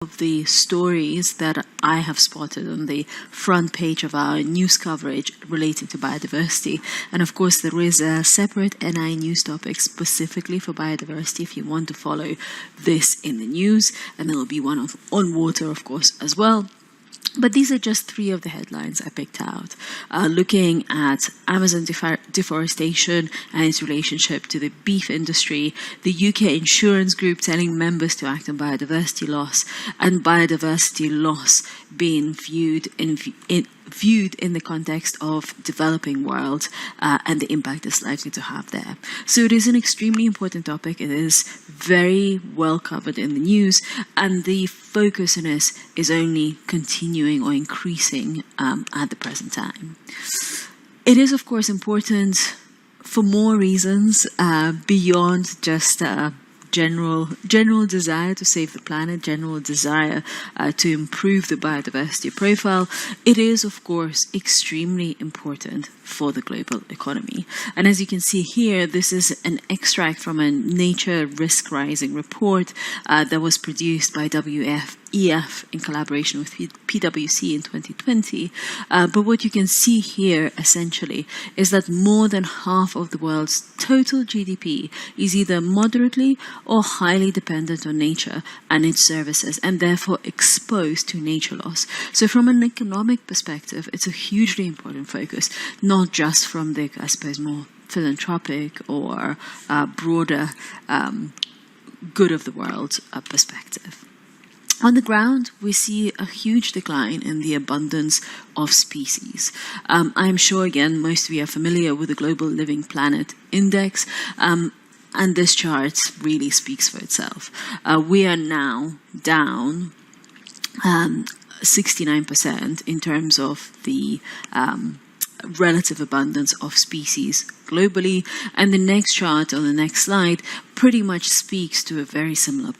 of the stories that I have spotted on the front page of our news coverage relating to biodiversity. And of course, there is a separate NI news topic specifically for biodiversity if you want to follow this in the news. And there will be one on water, of course, as well. But these are just three of the headlines I picked out, looking at Amazon deforestation and its relationship to the beef industry, the UK insurance group telling members to act on biodiversity loss, and biodiversity loss being viewed in the context of developing world and the impact it's likely to have there. So it is an extremely important topic. It is very well covered in the news, and the focus on this is only continuing or increasing at the present time. It is, of course, important for more reasons beyond just general desire to save the planet, general desire to improve the biodiversity profile. It is, of course, extremely important for the global economy. And as you can see here, this is an extract from a Nature Risk Rising report that was produced by WEF in collaboration with PwC in 2020. But what you can see here, essentially, is that more than half of the world's total GDP is either moderately or highly dependent on nature and its services, and therefore exposed to nature loss. So from an economic perspective, it's a hugely important focus, not just from the, I suppose, more philanthropic or broader good of the world perspective. On the ground, we see a huge decline in the abundance of species. I'm sure, again, most of you are familiar with the Global Living Planet Index, and this chart really speaks for itself. We are now down 69% in terms of the relative abundance of species globally, and the next chart on the next slide pretty much speaks to a very similar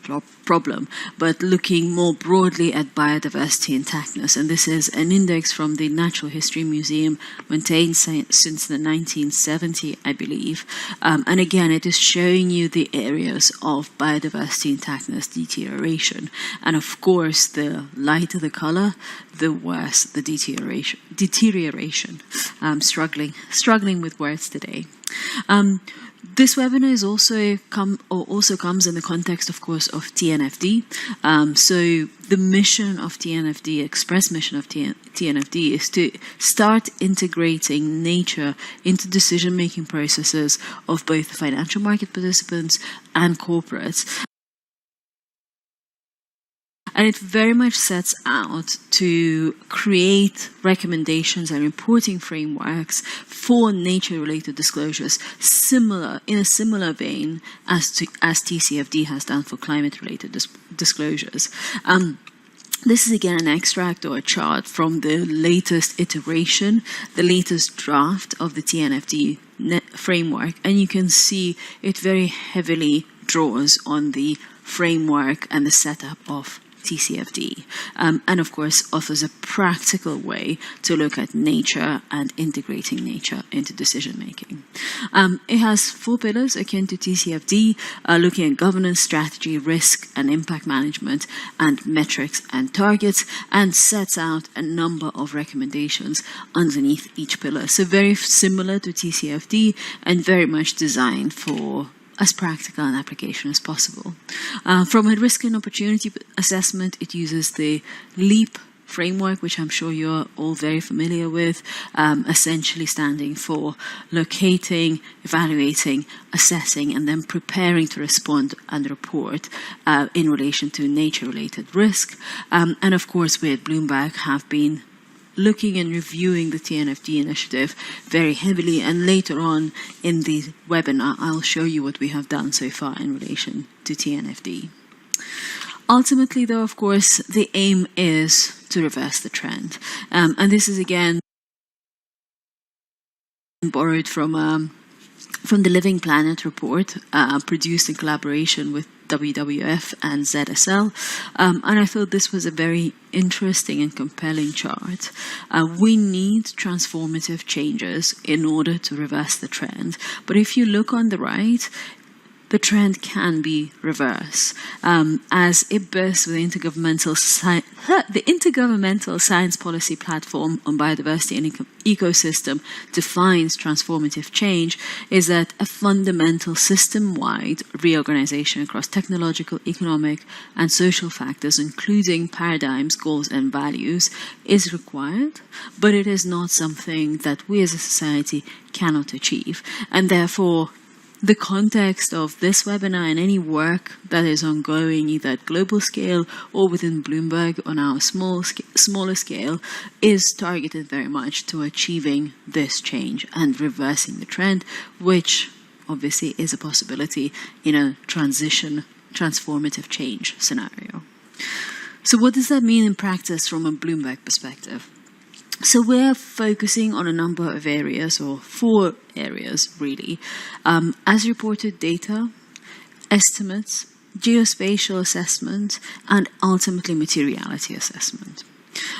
problem, but looking more broadly at biodiversity intactness. And this is an index from the Natural History Museum, maintained since the 1970s, I believe. And again, it is showing you the areas of biodiversity intactness deterioration. And of course, the lighter the color, the worse the deterioration. I'm struggling with words today. This webinar is also comes in the context, of course, of TNFD. So the mission of TNFD, express mission of TNFD, is to start integrating nature into decision-making processes of both financial market participants and corporates. And it very much sets out to create recommendations and reporting frameworks for nature-related disclosures, in a similar vein as TCFD has done for climate-related disclosures. This is again an extract or a chart from the latest iteration, the latest draft of the TNFD framework, and you can see it very heavily draws on the framework and the setup of TCFD, and of course offers a practical way to look at nature and integrating nature into decision making. It has 4 pillars akin to TCFD, looking at governance, strategy, risk and impact management, and metrics and targets, and sets out a number of recommendations underneath each pillar. So very similar to TCFD and very much designed for as practical an application as possible. From a risk and opportunity assessment, it uses the LEAP framework, which I'm sure you're all very familiar with, essentially standing for locating, evaluating, assessing, and then preparing to respond and report in relation to nature-related risk. And of course, we at Bloomberg have been looking and reviewing the TNFD initiative very heavily, and later on in the webinar I'll show you what we have done so far in relation to TNFD. Ultimately, though, of course, the aim is to reverse the trend, and this is again borrowed from the Living Planet report produced in collaboration with WWF and ZSL, and I thought this was a very interesting and compelling chart. We need transformative changes in order to reverse the trend, but if you look on the right, the trend can be reversed, as IBIS, the Intergovernmental Science Policy Platform on Biodiversity and Ecosystem, defines transformative change is that a fundamental system-wide reorganization across technological, economic, and social factors, including paradigms, goals, and values, is required, but it is not something that we as a society cannot achieve. And therefore, the context of this webinar and any work that is ongoing, either at global scale or within Bloomberg on our smaller scale, is targeted very much to achieving this change and reversing the trend, which obviously is a possibility in a transformative change scenario. So what does that mean in practice from a Bloomberg perspective? So we're focusing on a number of areas, or 4 areas really: as reported data, estimates, geospatial assessment, and ultimately materiality assessment.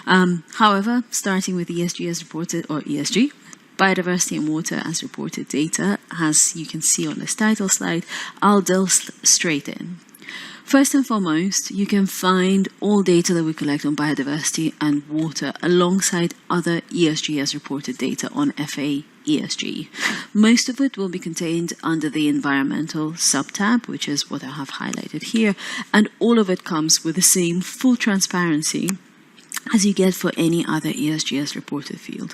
However, starting with ESG as reported, or ESG, biodiversity and water as reported data, as you can see on this title slide, I'll delve straight in. First and foremost, you can find all data that we collect on biodiversity and water alongside other ESG as reported data on FA ESG. Most of it will be contained under the environmental subtab, which is what I have highlighted here, and all of it comes with the same full transparency as you get for any other ESG as reported field.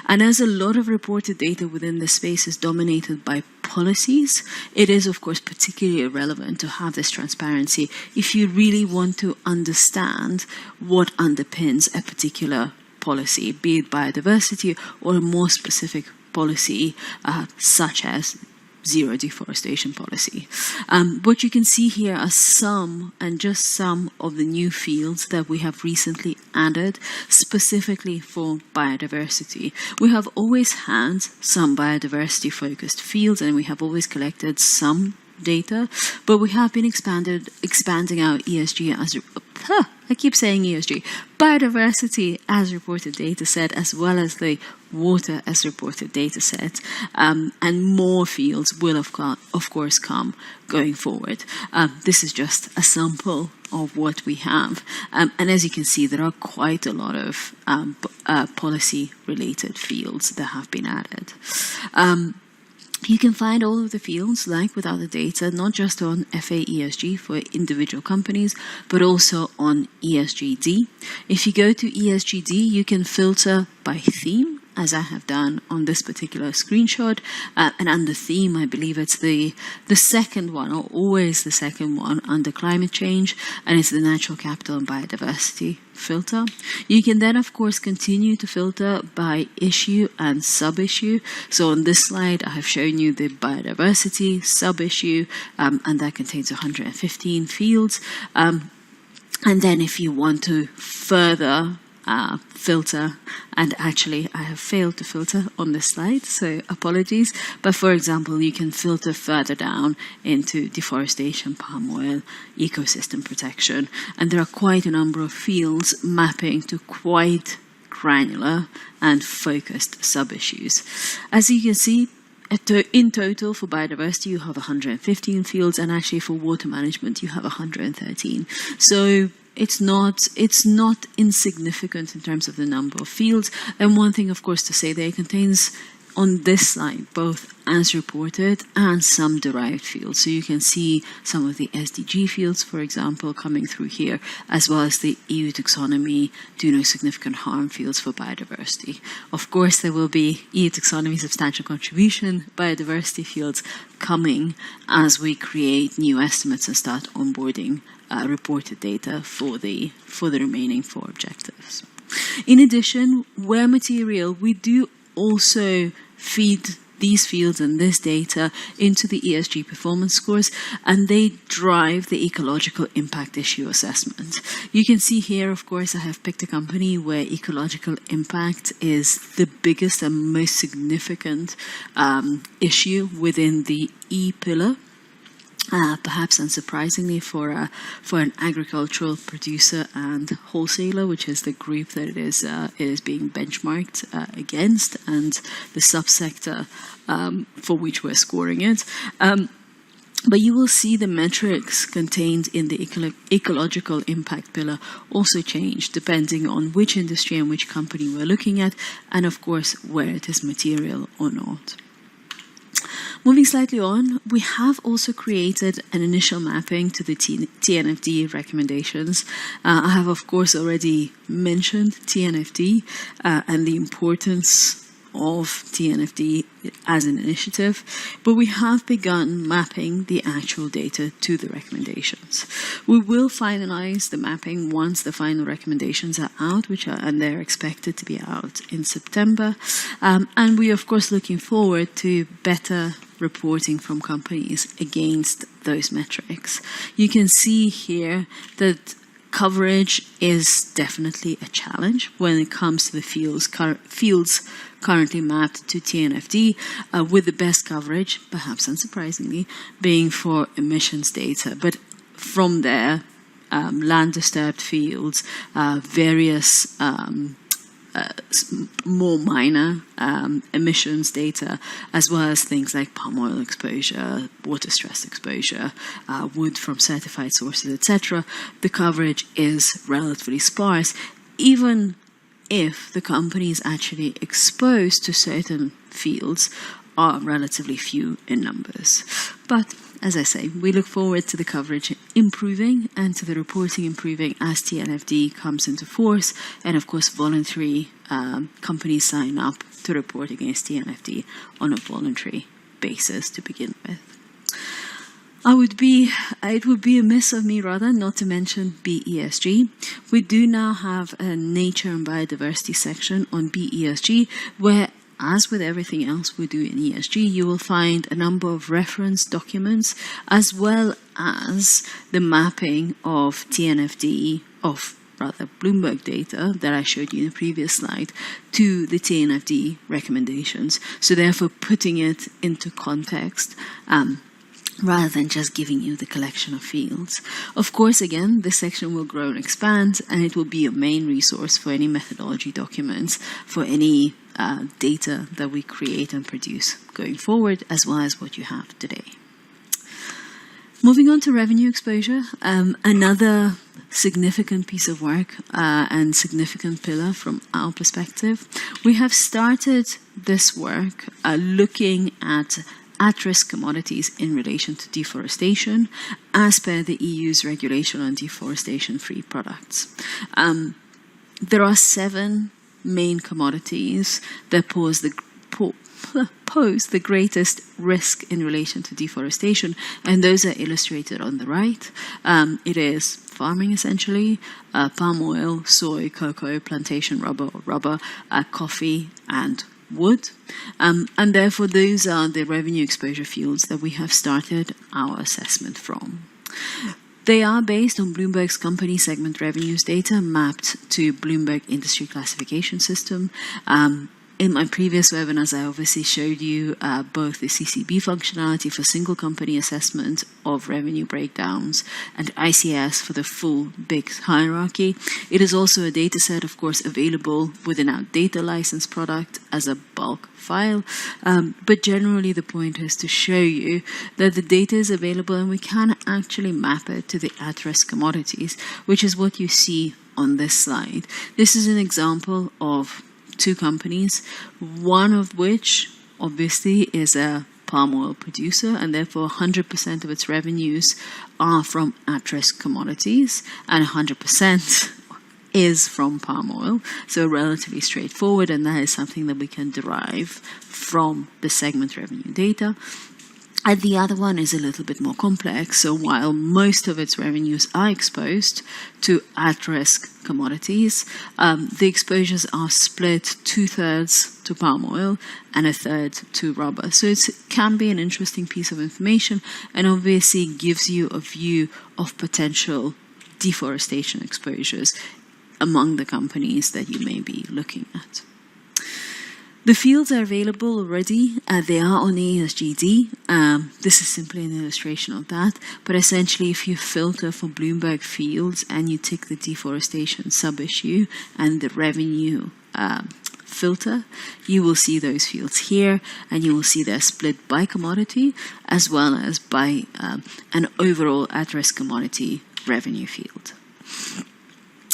And as a lot of reported data within this space is dominated by policies, it is of course particularly relevant to have this transparency if you really want to understand what underpins a particular policy, be it biodiversity or a more specific policy such as zero deforestation policy. What you can see here are some of the new fields that we have recently added specifically for biodiversity. We have always had some biodiversity focused fields and we have always collected some data, but we have been expanding our ESG as biodiversity as reported data set, as well as the water as reported data set, and more fields will of course come going forward. This is just a sample of what we have, and as you can see, there are quite a lot of policy related fields that have been added. You can find all of the fields, like without the data, not just on FA ESG for individual companies, but also on ESGD. If you go to ESGD, you can filter by theme, as I have done on this particular screenshot. And under theme, I believe it's the second one, or always the second one, under climate change, and it's the natural capital and biodiversity filter. You can then, of course, continue to filter by issue and sub-issue. So on this slide, I have shown you the biodiversity sub-issue, and that contains 115 fields. And then if you want to further filter, and actually I have failed to filter on this slide, so apologies, but for example you can filter further down into deforestation, palm oil, ecosystem protection, and there are quite a number of fields mapping to quite granular and focused sub-issues. As you can see, in total for biodiversity you have 115 fields, and actually for water management you have 113. So it's not insignificant in terms of the number of fields. And one thing, of course, to say that it contains on this slide both as reported and some derived fields. So you can see some of the SDG fields, for example, coming through here, as well as the EU taxonomy do no significant harm fields for biodiversity. Of course, there will be EU taxonomy substantial contribution biodiversity fields coming as we create new estimates and start onboarding reported data for the remaining 4 objectives. In addition, where material, we do also feed these fields and this data into the ESG performance scores, and they drive the ecological impact issue assessment. You can see here, of course, I have picked a company where ecological impact is the biggest and most significant issue within the E pillar. Perhaps unsurprisingly for an agricultural producer and wholesaler, which is the group that it is being benchmarked against, and the subsector for which we're scoring it. But you will see the metrics contained in the ecological impact pillar also change depending on which industry and which company we're looking at, and of course where it is material or not. Moving slightly on, we have also created an initial mapping to the TNFD recommendations. I have, of course, already mentioned TNFD and the importance of TNFD as an initiative, but we have begun mapping the actual data to the recommendations. We will finalize the mapping once the final recommendations are out, and they're expected to be out in September. And we are, of course, looking forward to better reporting from companies against those metrics. You can see here that coverage is definitely a challenge when it comes to the fields currently mapped to TNFD, with the best coverage, perhaps unsurprisingly, being for emissions data. But from there, land disturbed fields, various more minor emissions data, as well as things like palm oil exposure, water stress exposure, wood from certified sources, etc. The coverage is relatively sparse, even if the companies actually exposed to certain fields are relatively few in numbers. But as I say, we look forward to the coverage improving and to the reporting improving as TNFD comes into force, and of course voluntary companies sign up to report against TNFD on a voluntary basis to begin with. It would be amiss of me rather not to mention BESG. We do now have a nature and biodiversity section on BESG where, as with everything else we do in ESG, you will find a number of reference documents as well as the mapping of TNFD, Bloomberg data that I showed you in the previous slide, to the TNFD recommendations. So therefore putting it into context, rather than just giving you the collection of fields. Of course, again, this section will grow and expand, and it will be a main resource for any methodology documents, for any data that we create and produce going forward, as well as what you have today. Moving on to revenue exposure, another significant piece of work and significant pillar from our perspective. We have started this work looking at-risk commodities in relation to deforestation as per the EU's regulation on deforestation-free products. There are 7 main commodities that pose the greatest risk in relation to deforestation, and those are illustrated on the right. It is farming, essentially, palm oil, soy, cocoa, plantation rubber, coffee, and wood. And therefore, those are the revenue exposure fields that we have started our assessment from. They are based on Bloomberg's company segment revenues data mapped to Bloomberg Industry Classification System. In my previous webinars, I obviously showed you both the CCB functionality for single company assessment of revenue breakdowns and ICS for the full big hierarchy. It is also a data set, of course, available within our data license product as a bulk file. But generally, the point is to show you that the data is available and we can actually map it to the at-risk commodities, which is what you see on this slide. This is an example of 2 companies, one of which obviously is a palm oil producer, and therefore 100% of its revenues are from at-risk commodities, and 100% is from palm oil. So relatively straightforward, and that is something that we can derive from the segment revenue data. And the other one is a little bit more complex. So while most of its revenues are exposed to at-risk commodities, the exposures are split 2/3 to palm oil and 1/3 to rubber. So it can be an interesting piece of information and obviously gives you a view of potential deforestation exposures among the companies that you may be looking at. The fields are available already. They are on ESGD. This is simply an illustration of that. But essentially, if you filter for Bloomberg fields and you tick the deforestation sub-issue and the revenue filter, you will see those fields here, and you will see they're split by commodity as well as by an overall at-risk commodity revenue field.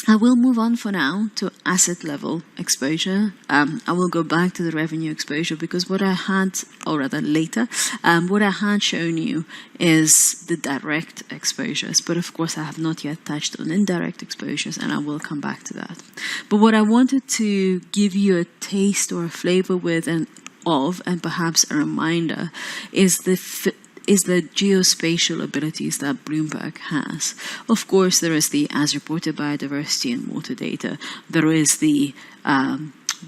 I will move on for now to asset level exposure. I will go back to the revenue exposure because what I had, or rather later, what I had shown you is the direct exposures. But of course, I have not yet touched on indirect exposures, and I will come back to that. But what I wanted to give you a taste or a flavor with and perhaps a reminder is the geospatial abilities that Bloomberg has. Of course, there is the as reported biodiversity and water data. There is the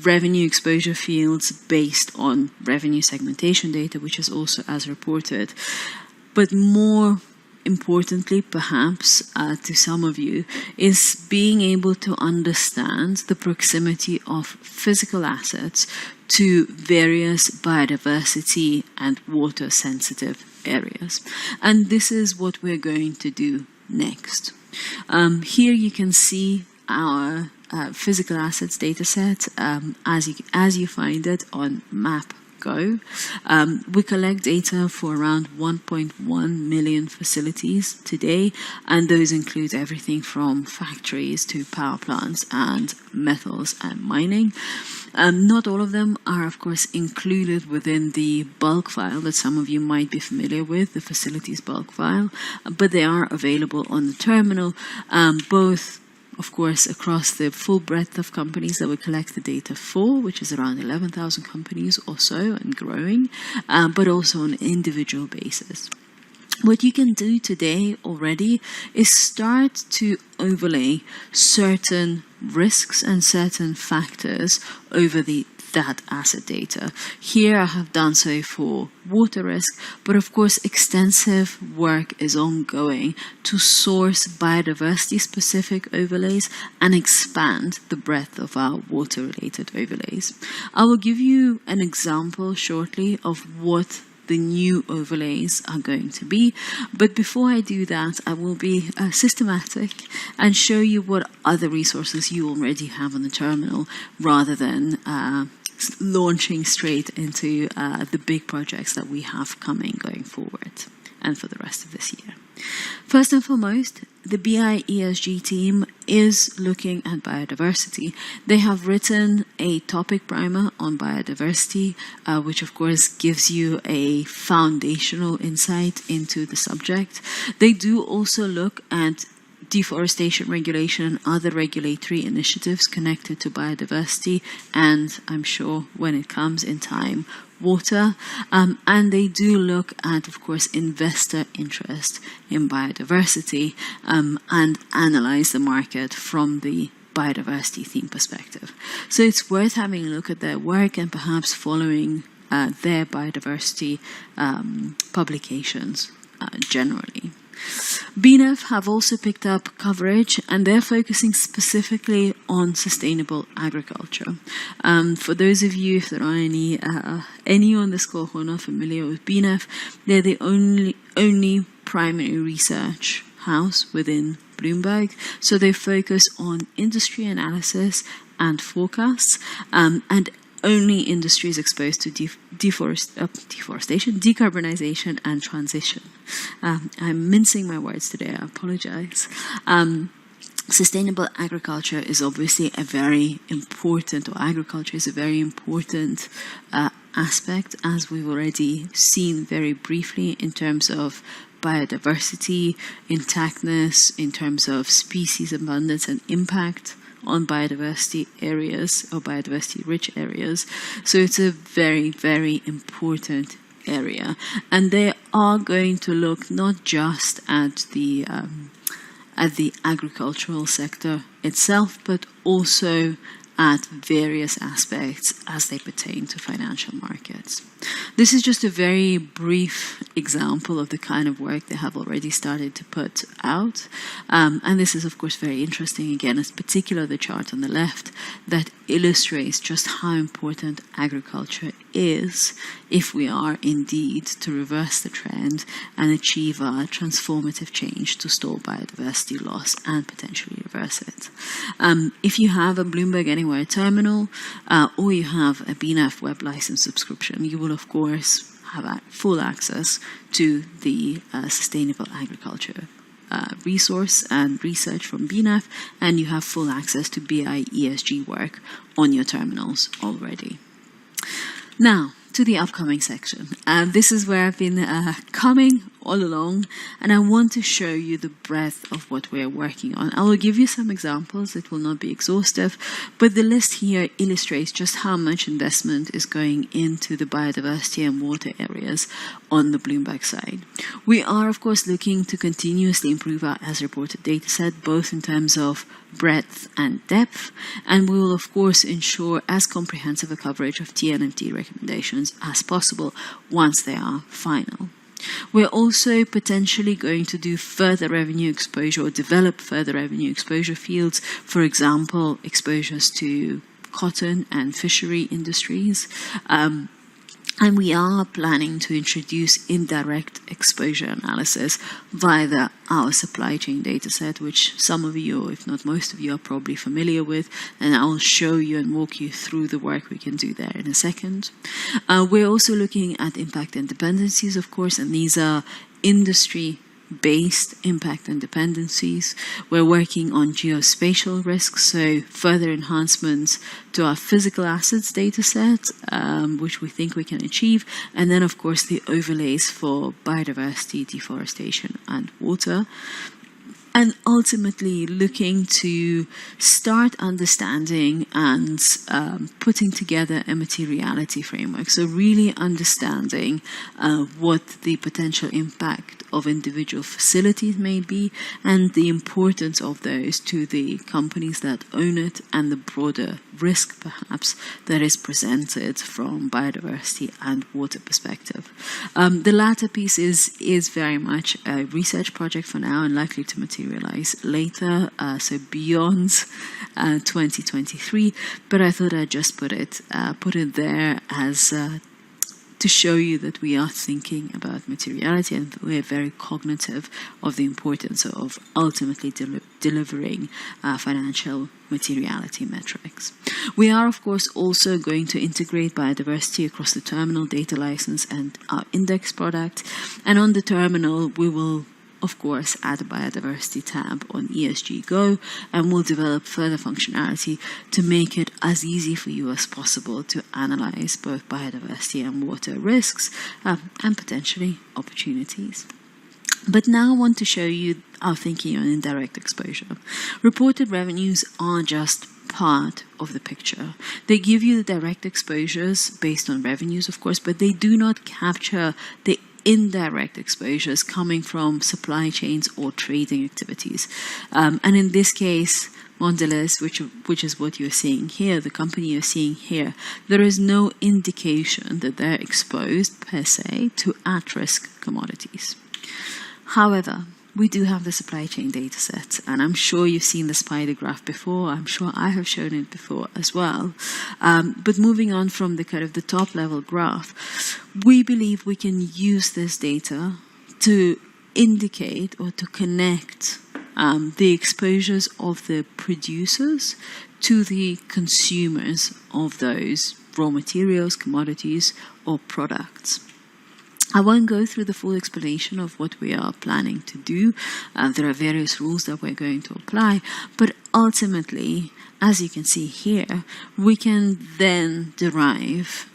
revenue exposure fields based on revenue segmentation data, which is also as reported. But more importantly, perhaps, to some of you, is being able to understand the proximity of physical assets to various biodiversity and water-sensitive areas. And this is what we're going to do next. Here you can see our physical assets data set as you find it on Map Go. We collect data for around 1.1 million facilities today, and those include everything from factories to power plants and metals and mining. Not all of them are, of course, included within the bulk file that some of you might be familiar with, the facilities bulk file, but they are available on the terminal, both of course, across the full breadth of companies that we collect the data for, which is around 11,000 companies or so and growing, but also on an individual basis. What you can do today already is start to overlay certain risks and certain factors over that asset data. Here I have done so for water risk, but of course extensive work is ongoing to source biodiversity specific overlays and expand the breadth of our water related overlays. I will give you an example shortly of what the new overlays are going to be. But before I do that, I will be systematic and show you what other resources you already have on the terminal rather than launching straight into the big projects that we have coming going forward and for the rest of this year. First and foremost, the BI ESG team is looking at biodiversity. They have written a topic primer on biodiversity, which of course gives you a foundational insight into the subject. They do also look at deforestation regulation and other regulatory initiatives connected to biodiversity, and I'm sure when it comes in time, water. And they do look at, of course, investor interest in biodiversity and analyze the market from the biodiversity theme perspective. So it's worth having a look at their work and perhaps following their biodiversity publications generally. BNEF have also picked up coverage, and they're focusing specifically on sustainable agriculture. For those of you, if there are any on this call who are not familiar with BNEF, they're the only primary research house within Bloomberg. So they focus on industry analysis and forecasts, and only industries exposed to deforestation, decarbonization, and transition. I'm mincing my words today, I apologize. Sustainable agriculture is obviously agriculture is a very important aspect, as we've already seen very briefly in terms of biodiversity, intactness, in terms of species abundance and impact on biodiversity areas or biodiversity-rich areas. So it's a very, very important area. And they are going to look not just at the agricultural sector itself, but also at various aspects as they pertain to financial markets. This is just a very brief example of the kind of work they have already started to put out. And this is, of course, very interesting. Again, in particular, the chart on the left that illustrates just how important agriculture is if we are indeed to reverse the trend and achieve a transformative change to stop biodiversity loss and potentially reverse it. If you have a Bloomberg Anywhere terminal or you have a BNAF web license subscription, you will of course have full access to the Sustainable Agriculture resource and research from BNAF, and you have full access to BI ESG work on your terminals already. Now, to the upcoming section. This is where I've been coming all along, and I want to show you the breadth of what we're working on. I will give you some examples. It will not be exhaustive, but the list here illustrates just how much investment is going into the biodiversity and water areas on the Bloomberg side. We are, of course, looking to continuously improve our as-reported dataset, both in terms of breadth and depth, and we will, of course, ensure as comprehensive a coverage of TNFD recommendations as possible once they are final. We're also potentially going to do further revenue exposure or develop further revenue exposure fields, for example, exposures to cotton and fishery industries. And we are planning to introduce indirect exposure analysis via our supply chain dataset, which some of you, if not most of you, are probably familiar with, and I'll show you and walk you through the work we can do there in a second. We're also looking at impact and dependencies, of course, and these are industry-based impact and dependencies. We're working on geospatial risks, so further enhancements to our physical assets data set, which we think we can achieve, and then of course the overlays for biodiversity, deforestation and water. And ultimately looking to start understanding and putting together a materiality framework. So really understanding what the potential impact of individual facilities may be and the importance of those to the companies that own it and the broader risk perhaps that is presented from biodiversity and water perspective. The latter piece is very much a research project for now and likely to materialize later, so beyond 2023, but I thought I'd just put it there as to show you that we are thinking about materiality and we're very cognitive of the importance of ultimately delivering financial materiality metrics. We are, of course, also going to integrate biodiversity across the terminal, data license, and our index product. And on the terminal, we will, of course, add a biodiversity tab on ESG Go, and we'll develop further functionality to make it as easy for you as possible to analyze both biodiversity and water risks and potentially opportunities. But now I want to show you our thinking on indirect exposure. Reported revenues are just part of the picture. They give you the direct exposures based on revenues, of course, but they do not capture the indirect exposures coming from supply chains or trading activities. And in this case, Mondelez, which is what you're seeing here, the company you're seeing here, there is no indication that they're exposed per se to at-risk commodities. However, we do have the supply chain data set, and I'm sure you've seen the spider graph before. I'm sure I have shown it before as well. But moving on from the kind of the top level graph, we believe we can use this data to indicate or to connect the exposures of the producers to the consumers of those raw materials, commodities, or products. I won't go through the full explanation of what we are planning to do. There are various rules that we're going to apply, but ultimately, as you can see here, we can then derive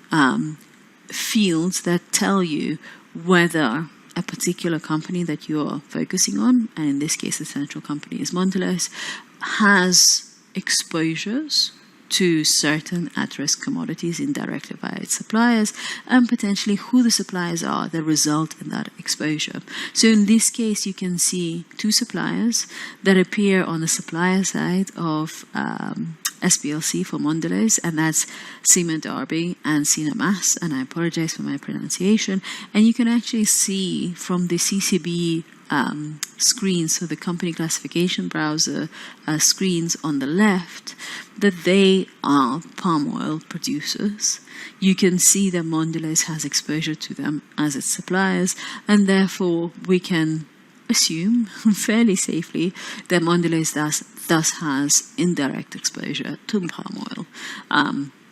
fields that tell you whether a particular company that you're focusing on, and in this case the central company is Mondelez, has exposures to certain at-risk commodities indirectly via its suppliers, and potentially who the suppliers are that result in that exposure. So in this case, you can see two suppliers that appear on the supplier side of SPLC for Mondelez, and that's Siemens Darby and Sina Mass, and I apologize for my pronunciation. And you can actually see from the CCB screens, so the company classification browser screens on the left, that they are palm oil producers. You can see that Mondelez has exposure to them as its suppliers, and therefore we can assume fairly safely that Mondelez thus has indirect exposure to palm oil.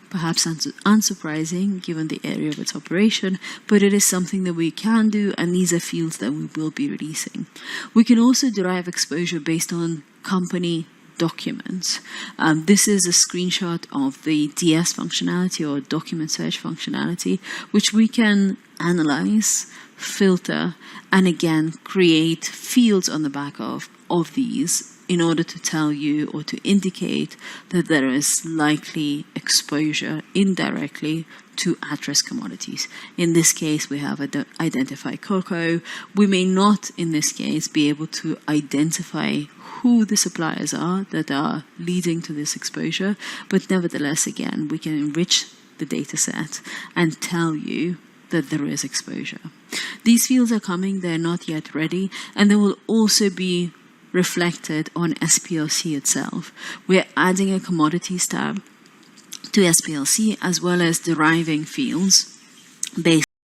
Perhaps unsurprising given the area of its operation, but it is something that we can do, and these are fields that we will be releasing. We can also derive exposure based on company documents. This is a screenshot of the DS functionality or document search functionality, which we can analyze, filter, and again create fields on the back of these in order to tell you or to indicate that there is likely exposure indirectly to at-risk commodities. In this case, we have identified cocoa. We may not, in this case, be able to identify who the suppliers are that are leading to this exposure, but nevertheless, again, we can enrich the data set and tell you that there is exposure. These fields are coming, they're not yet ready, and they will also be reflected on SPLC itself. We're adding a commodities tab to SPLC as well as deriving fields based